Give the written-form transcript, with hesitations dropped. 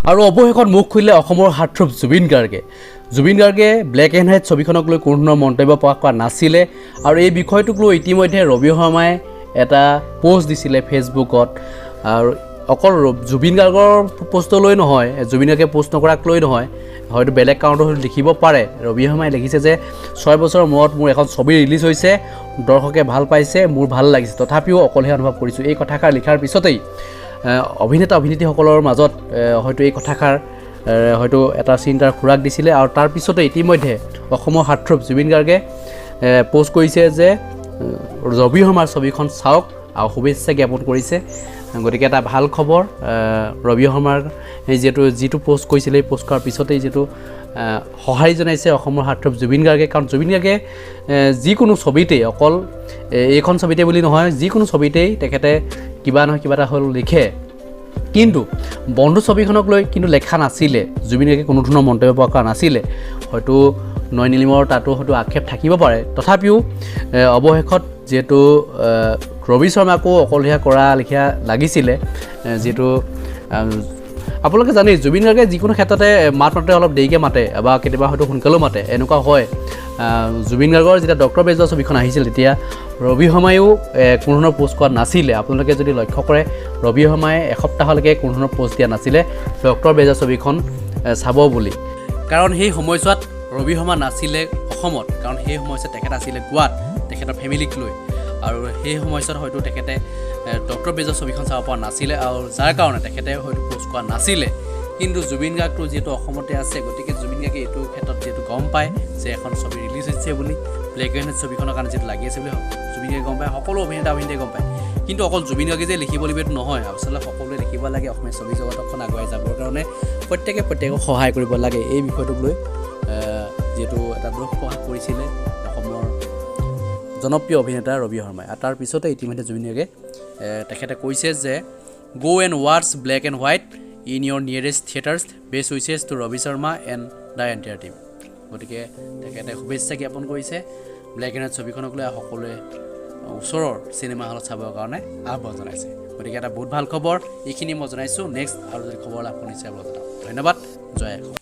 আৰু অৱশেষত মুখ খুলিলে অসমৰ হাৰ্টথ্ৰব জুবিন গাৰ্গে ব্লেক এণ্ড হোৱাইট ছবিখনক লৈ কোনো ধৰণৰ মন্তব্য প্ৰকাশ কৰা নাছিলে আৰু এই বিষয়টোক লৈ ইতিমধ্যে ৰবি শৰ্মাই এটা পোষ্ট দিছিলে ফেচবুকত আৰু অকল জুবিন গাৰ্গৰ পোষ্টলৈ নহয় জুবিন গাৰ্গে পোষ্ট নকৰাক লৈ নহয় হয়তো বেলেগ কাৰণত লিখিব পাৰে ৰবি শৰ্মাই লিখিছে যে 6 বছৰৰ মূৰত মোৰ এখন ছবি ৰিলিজ হৈছে দৰ্শকে ভাল পাইছে মোৰ ভাল লাগিছে তথাপিও অকলহে অনুভৱ কৰিছোঁ এই কথাষাৰ লিখাৰ পিছতেই অভিনেতা অভিনেত্ৰীসকলৰ মাজত হয়তো এই কথাষাৰ হয়তো এটা চিন্তাৰ খোৰাক দিছিলে আৰু তাৰ পিছতে ইতিমধ্যে অসমৰ হাৰ্টথ্ৰব জুবিন গাৰ্গে পোষ্ট কৰিছে যে ৰবি শৰ্মাৰ ছবিখন চাওক আৰু শুভেচ্ছা জ্ঞাপন কৰিছে গতিকে এটা ভাল খবৰ ৰবি শৰ্মাৰ যিটো পোষ্ট কৰিছিলে এই পোষ্ট কৰাৰ পিছতেই যিটো সহায় জনাইছে অসমৰ হাৰ্টথ্ৰব জুবিন গাৰ্গে কাৰণ জুবিন গাৰ্গে যিকোনো ছবিতেই অকল এইখন ছবিতে বুলি নহয় যিকোনো ছবিতেই তেখেতে কিবা নহয় কিবা এটা হ'ল লিখে কিন্তু বন্ধু ছবিখনক লৈ কিন্তু লেখা নাছিলে জুবিন গাৰ্গে কোনো ধৰণৰ মন্তব্য প্ৰকাশ কৰা নাছিলে হয়তো নয় নীলিমৰ তাতো হয়তো আক্ষেপ থাকিব পাৰে তথাপিও অৱশেষত যেহেতু ৰবি শৰ্মাকো অকলহীয়া কৰা লিখা লাগিছিলে যেহেতু আপোনালোকে জানেই জুবিন গাৰ্গে যিকোনো ক্ষেত্ৰতে মাতে অলপ দেৰিকৈ মাতে বা কেতিয়াবা হয়তো সোনকালেও মাতে এনেকুৱা হয় জুবিন গাৰ্গৰ যেতিয়া ডক্টৰ বেজৰ ছবিখন আহিছিল তেতিয়া ৰবি শৰ্মায়ো কোনো ধৰণৰ পোষ্ট কৰা নাছিলে আপোনালোকে যদি লক্ষ্য কৰে ৰবি শৰ্মাই এসপ্তাহলৈকে কোনো ধৰণৰ পোষ্ট দিয়া নাছিলে ডক্টৰ বেজৰ ছবিখন চাব বুলি কাৰণ সেই সময়ছোৱাত ৰবি শৰ্মা নাছিলে অসমত কাৰণ সেই সময়ছোৱাত তেখেত আছিলে গোৱাত তেখেতৰ ফেমিলিক লৈ আৰু সেই সময়ছোৱাত হয়তো তেখেতে ডক্টৰ বেজৰ ছবিখন চাব পৰা নাছিলে আৰু যাৰ কাৰণে তেখেতে হয়তো পোষ্ট কৰা নাছিলে কিন্তু জুবিন গাৰ্গটো যিহেতু অসমতে আছে গতিকে জুবিন গাৰ্গে এইটো ক্ষেত্ৰত যিহেতু গম পায় যে এখন ছবি ৰিলিজ হৈছে বুলি ব্লেক এণ্ড হোৱাইট ছবিখনৰ কাৰণে যিটো লাগি আছে বুলি জুবিন গাৰ্গে গম পায় সকলো অভিনেতাই গম পায় কিন্তু অকল জুবিন গাৰ্গে যে লিখিব লাগিবটো নহয় আচলতে সকলোৱে লিখিব লাগে অসমীয়া ছবি জগতখন আগুৱাই যাবৰ কাৰণে প্ৰত্যেকক সহায় কৰিব লাগে এই বিষয়টোক লৈ যিহেতু এটা দুখ প্ৰকাশ কৰিছিলে অসমৰ জনপ্ৰিয় অভিনেতা ৰবি শৰ্মাই আৰু তাৰ পিছতে ইতিমধ্যে জুবিন গাৰ্গে তেখেতে কৈছে যে গো এণ্ড ৱাটচ black and white in your nearest theatres best wishes to Ravi Sharma and the entire team গতিকে তেখেতে শুভেচ্ছা জ্ঞাপন কৰিছে ব্লেক এণ্ড হোৱাইট ছবিখনক লৈ সকলোৱে ওচৰৰ চিনেমা হলত চাবৰ কাৰণে আহ্বান জনাইছে গতিকে এটা বহুত ভাল খবৰ এইখিনি মই জনাইছোঁ নেক্সট আৰু যদি খবৰ লাভ কৰি নিশ্চয় জনাম ধন্যবাদ জয়